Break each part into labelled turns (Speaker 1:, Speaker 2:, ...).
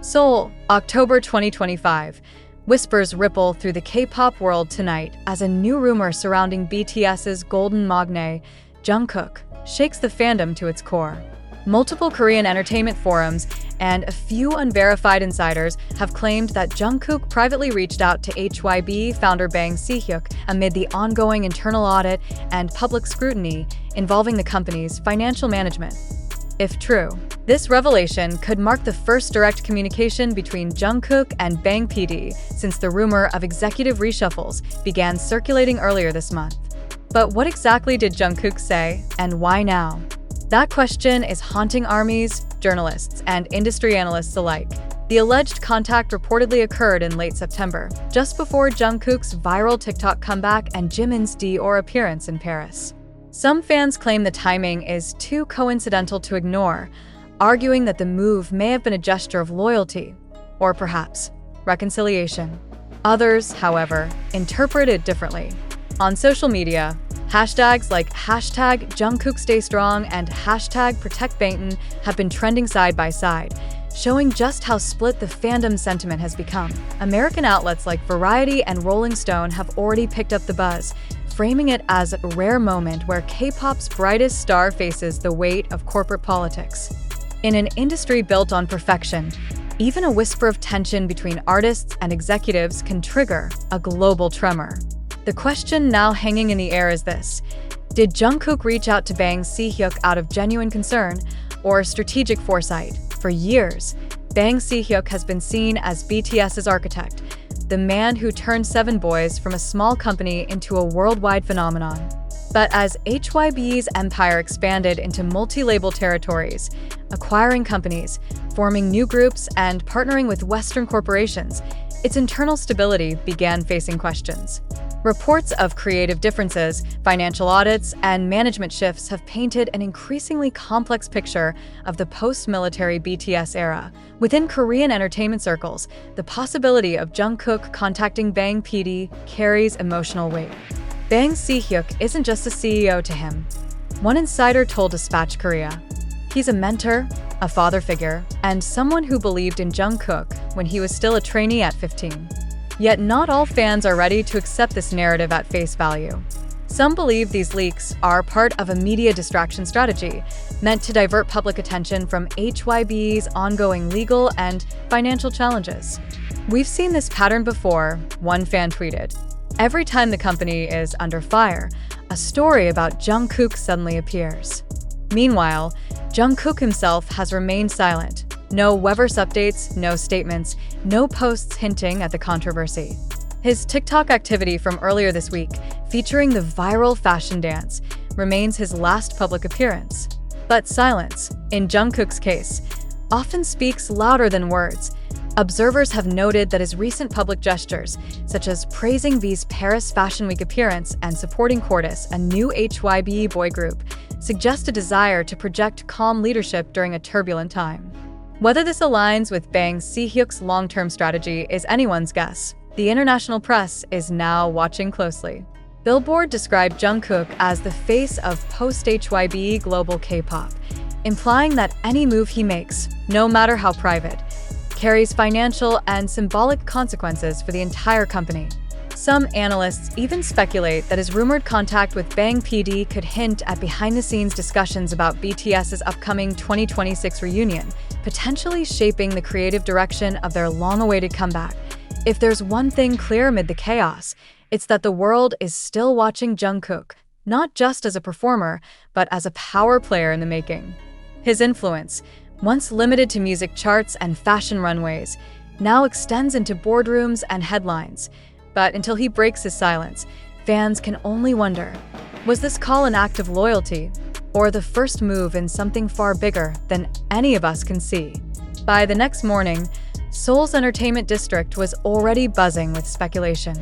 Speaker 1: Seoul, October 2025. Whispers ripple through the K-pop world tonight as a new rumor surrounding BTS's golden magne, Jungkook, shakes the fandom to its core. Multiple Korean entertainment forums and a few unverified insiders have claimed that Jungkook privately reached out to HYB founder Bang Si-hyuk amid the ongoing internal audit and public scrutiny involving the company's financial management. If true, this revelation could mark the first direct communication between Jungkook and Bang PD since the rumor of executive reshuffles began circulating earlier this month. But what exactly did Jungkook say, and why now? That question is haunting armies, journalists, and industry analysts alike. The alleged contact reportedly occurred in late September, just before Jungkook's viral TikTok comeback and Jimin's Dior appearance in Paris. Some fans claim the timing is too coincidental to ignore, arguing that the move may have been a gesture of loyalty, or perhaps reconciliation. Others, however, interpret it differently. On social media, hashtags like #JungkookStayStrong and #ProtectBangtan have been trending side by side, showing just how split the fandom sentiment has become. American outlets like Variety and Rolling Stone have already picked up the buzz, framing it as a rare moment where K-pop's brightest star faces the weight of corporate politics. In an industry built on perfection, even a whisper of tension between artists and executives can trigger a global tremor. The question now hanging in the air is this: did Jungkook reach out to Bang Si-hyuk out of genuine concern or strategic foresight? For years, Bang Si-hyuk has been seen as BTS's architect, the man who turned 7 boys from a small company into a worldwide phenomenon. But as HYB's empire expanded into multi-label territories, acquiring companies, forming new groups, and partnering with Western corporations, its internal stability began facing questions. Reports of creative differences, financial audits, and management shifts have painted an increasingly complex picture of the post-military BTS era. Within Korean entertainment circles, the possibility of Jungkook contacting Bang PD carries emotional weight. Bang Si-hyuk isn't just a CEO to him. One insider told Dispatch Korea, "He's a mentor, a father figure, and someone who believed in Jungkook when he was still a trainee at 15. Yet not all fans are ready to accept this narrative at face value. Some believe these leaks are part of a media distraction strategy meant to divert public attention from HYB's ongoing legal and financial challenges. We've seen this pattern before, one fan tweeted. Every time the company is under fire, a story about Jungkook suddenly appears. Meanwhile, Jungkook himself has remained silent. No Weverse updates, no statements, no posts hinting at the controversy. His TikTok activity from earlier this week, featuring the viral fashion dance, remains his last public appearance. But silence, in Jungkook's case, often speaks louder than words. Observers have noted that his recent public gestures, such as praising V's Paris Fashion Week appearance and supporting Cordis, a new HYB boy group, suggest a desire to project calm leadership during a turbulent time. Whether this aligns with Bang Si-hyuk's long-term strategy is anyone's guess. The international press is now watching closely. Billboard described Jungkook as the face of post-HYB global K-pop, implying that any move he makes, no matter how private, carries financial and symbolic consequences for the entire company. Some analysts even speculate that his rumored contact with Bang PD could hint at behind-the-scenes discussions about BTS's upcoming 2026 reunion, potentially shaping the creative direction of their long-awaited comeback. If there's one thing clear amid the chaos, it's that the world is still watching Jungkook, not just as a performer, but as a power player in the making. His influence, once limited to music charts and fashion runways, now extends into boardrooms and headlines. But until he breaks his silence, fans can only wonder, was this call an act of loyalty, or the first move in something far bigger than any of us can see? By the next morning, Seoul's entertainment district was already buzzing with speculation.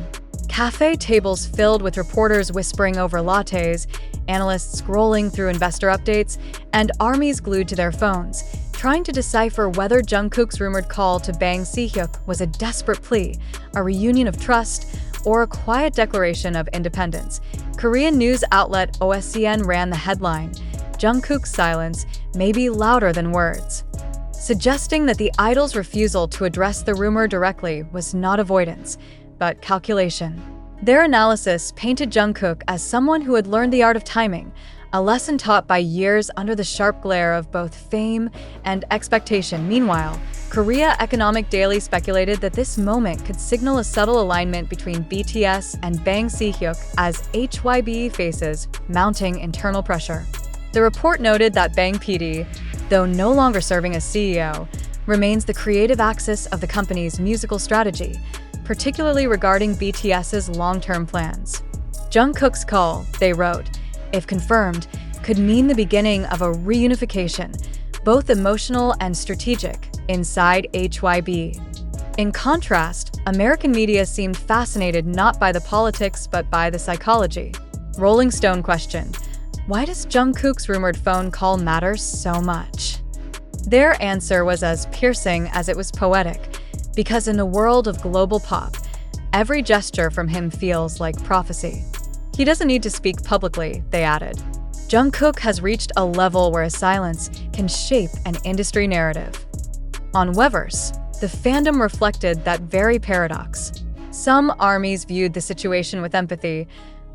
Speaker 1: Cafe tables filled with reporters whispering over lattes, analysts scrolling through investor updates, and armies glued to their phones, trying to decipher whether Jungkook's rumored call to Bang Si-hyuk was a desperate plea, a reunion of trust, or a quiet declaration of independence. Korean news outlet OSCN ran the headline, "Jungkook's silence may be louder than words." suggesting that the idol's refusal to address the rumor directly was not avoidance, but calculation. Their analysis painted Jungkook as someone who had learned the art of timing, a lesson taught by years under the sharp glare of both fame and expectation. Meanwhile, Korea Economic Daily speculated that this moment could signal a subtle alignment between BTS and Bang Si-hyuk as HYB faces mounting internal pressure. The report noted that Bang PD, though no longer serving as CEO, remains the creative axis of the company's musical strategy, particularly regarding BTS's long-term plans. Jungkook's call, they wrote, if confirmed, could mean the beginning of a reunification, both emotional and strategic, inside HYB. In contrast, American media seemed fascinated not by the politics but by the psychology. Rolling Stone questioned, why does Jungkook's rumored phone call matter so much? Their answer was as piercing as it was poetic, because in the world of global pop, every gesture from him feels like prophecy. He doesn't need to speak publicly, they added. Jungkook has reached a level where his silence can shape an industry narrative. On Weverse, the fandom reflected that very paradox. Some armies viewed the situation with empathy,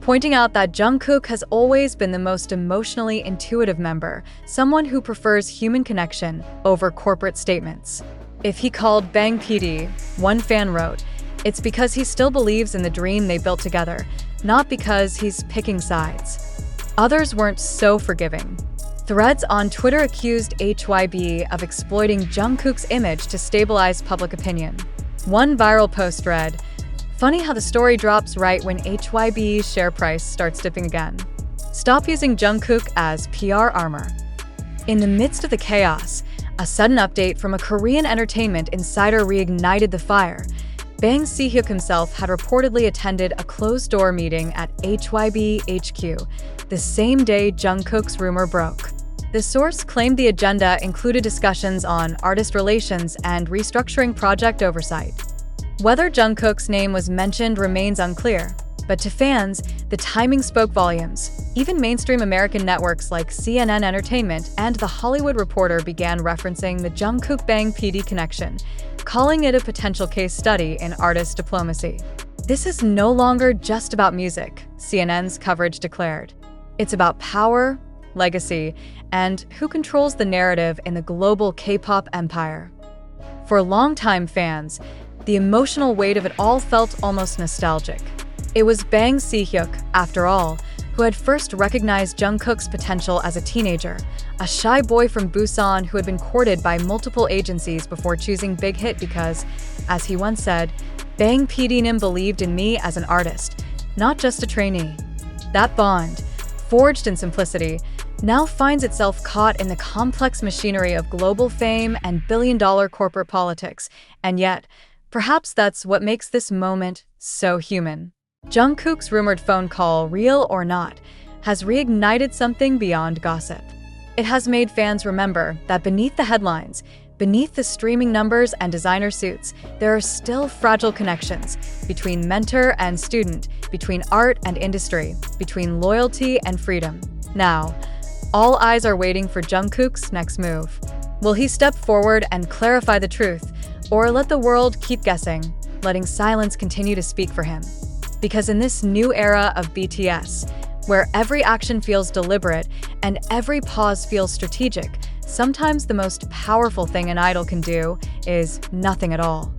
Speaker 1: pointing out that Jungkook has always been the most emotionally intuitive member, someone who prefers human connection over corporate statements. If he called Bang PD, one fan wrote, it's because he still believes in the dream they built together, not because he's picking sides. Others weren't so forgiving. Threads on Twitter accused HYB of exploiting Jungkook's image to stabilize public opinion. One viral post read, funny how the story drops right when HYB's share price starts dipping again. Stop using Jungkook as PR armor. In the midst of the chaos, a sudden update from a Korean entertainment insider reignited the fire. Bang Si-hyuk himself had reportedly attended a closed-door meeting at HYB HQ the same day Jungkook's rumor broke. The source claimed the agenda included discussions on artist relations and restructuring project oversight. Whether Jungkook's name was mentioned remains unclear, but to fans, the timing spoke volumes. Even mainstream American networks like CNN Entertainment and The Hollywood Reporter began referencing the Jungkook-Bang PD connection, calling it a potential case study in artist diplomacy. This is no longer just about music, CNN's coverage declared. It's about power, legacy, and who controls the narrative in the global K-pop empire. For longtime fans, the emotional weight of it all felt almost nostalgic. It was Bang Si-hyuk, after all, who had first recognized Jungkook's potential as a teenager, a shy boy from Busan who had been courted by multiple agencies before choosing Big Hit because, as he once said, Bang PD believed in me as an artist, not just a trainee. That bond, forged in simplicity, now finds itself caught in the complex machinery of global fame and billion-dollar corporate politics, and yet, perhaps that's what makes this moment so human. Jungkook's rumored phone call, real or not, has reignited something beyond gossip. It has made fans remember that beneath the headlines, beneath the streaming numbers and designer suits, there are still fragile connections between mentor and student, between art and industry, between loyalty and freedom. Now, all eyes are waiting for Jungkook's next move. Will he step forward and clarify the truth, or let the world keep guessing, letting silence continue to speak for him? Because in this new era of BTS, where every action feels deliberate and every pause feels strategic, sometimes the most powerful thing an idol can do is nothing at all.